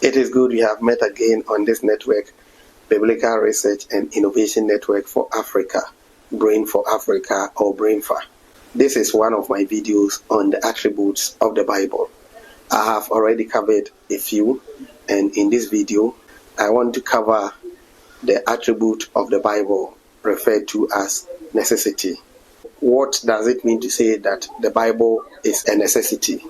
It is good we have met again on this network, Biblical Research and Innovation Network for Africa, Brain for Africa or BrainFA. This is one of my videos on the attributes of the Bible. I have already covered a few, and in this video, I want to cover the attribute of the Bible referred to as necessity. What does it mean to say that the Bible is a necessity?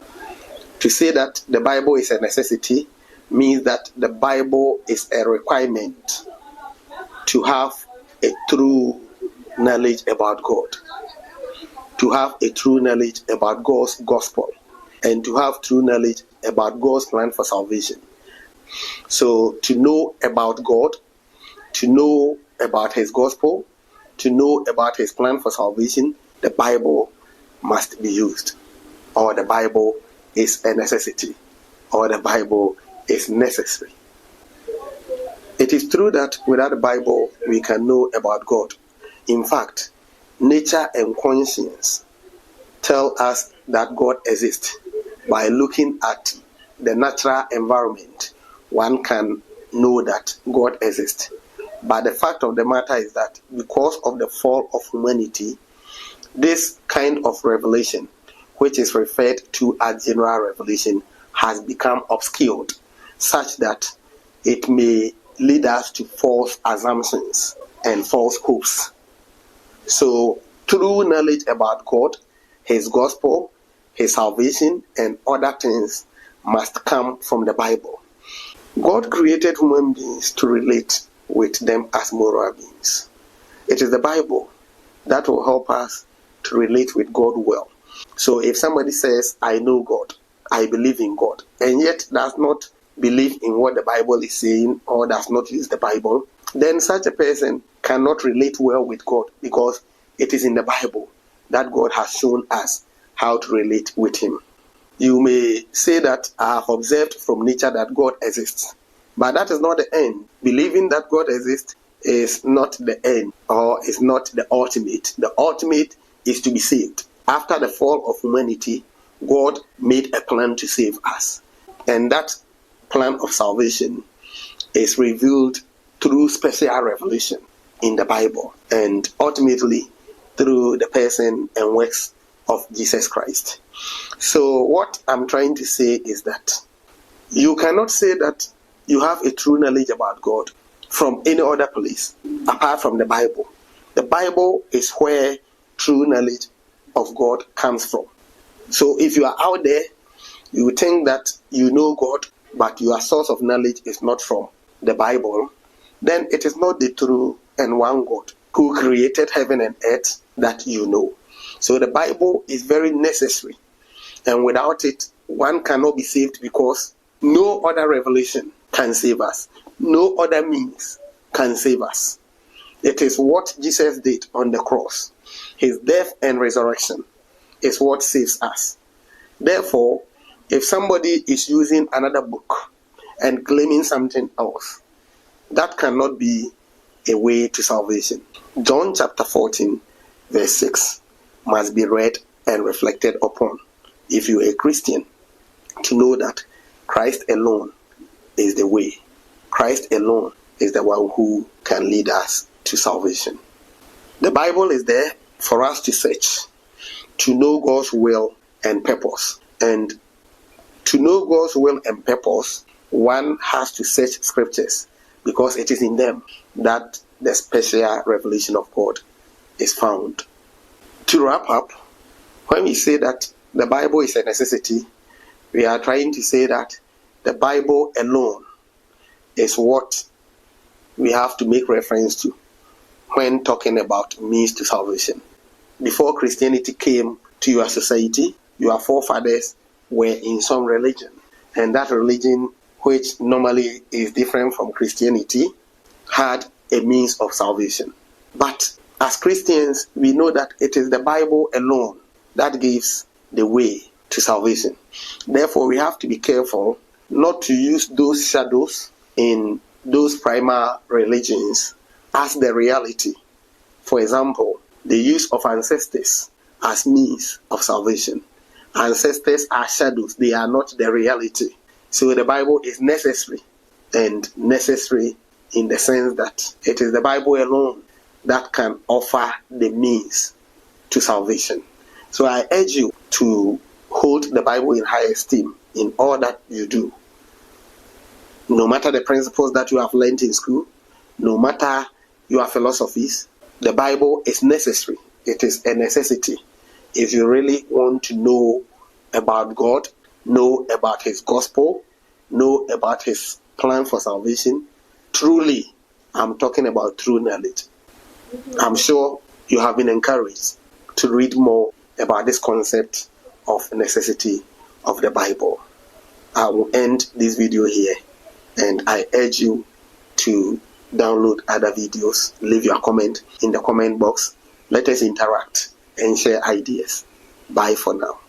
To say that the Bible is a necessity means that the Bible is a requirement to have a true knowledge about God, to have a true knowledge about God's gospel, and to have true knowledge about God's plan for salvation. So to know about God, to know about His gospel, to know about His plan for salvation, the Bible must be used, or the Bible is a necessity, or the Bible is necessary. It is true that without the Bible we can know about God. In fact, nature and conscience tell us that God exists. By looking at the natural environment, one can know that God exists. But the fact of the matter is that because of the fall of humanity, this kind of revelation, which is referred to as general revelation, has become obscured, such that it may lead us to false assumptions and false hopes. So, true knowledge about God, His gospel, His salvation, and other things must come from the Bible. God created human beings to relate with them as moral beings. It is the Bible that will help us to relate with God well. So if somebody says, I know God, I believe in God, and yet does not believe in what the Bible is saying or does not use the Bible, then such a person cannot relate well with God, because it is in the Bible that God has shown us how to relate with Him. You may say that I have observed from nature that God exists, but that is not the end. Believing that God exists is not the end, or is not the ultimate. The ultimate is to be saved. After the fall of humanity, God made a plan to save us. And that plan of salvation is revealed through special revelation in the Bible, and ultimately through the person and works of Jesus Christ. So what I'm trying to say is that you cannot say that you have a true knowledge about God from any other place apart from the Bible. The Bible is where true knowledge of God comes from. So if you are out there, you think that you know God, but your source of knowledge is not from the Bible, then it is not the true and one God who created heaven and earth that you know. So the Bible is very necessary, and without it, one cannot be saved, because no other revelation can save us. No other means can save us. It is what Jesus did on the cross. His death and resurrection is what saves us. Therefore, if somebody is using another book and claiming something else, that cannot be a way to salvation. John chapter 14, verse 6 must be read and reflected upon if you are a Christian, to know that Christ alone is the way. Christ alone is the one who can lead us to salvation. The Bible is there for us to search, to know God's will and purpose. And to know God's will and purpose, one has to search scriptures, because it is in them that the special revelation of God is found. To wrap up, when we say that the Bible is a necessity, we are trying to say that the Bible alone is what we have to make reference to when talking about means to salvation. Before Christianity came to your society, your forefathers were in some religion, and that religion, which normally is different from Christianity, had a means of salvation. But as Christians, we know that it is the Bible alone that gives the way to salvation. Therefore, we have to be careful not to use those shadows in those primal religions as the reality. For example, the use of ancestors as means of salvation. Ancestors are shadows, they are not the reality. So the Bible is necessary, and necessary in the sense that it is the Bible alone that can offer the means to salvation. So I urge you to hold the Bible in high esteem in all that you do. No matter the principles that you have learned in school, no matter your philosophies, the Bible is necessary. It is a necessity. If you really want to know about God, know about His gospel, know about His plan for salvation, truly, I'm talking about true knowledge. I'm sure you have been encouraged to read more about this concept of necessity of the Bible. I will end this video here, and I urge you to download other videos. Leave your comment in the comment box. Let us interact and share ideas. Bye for now.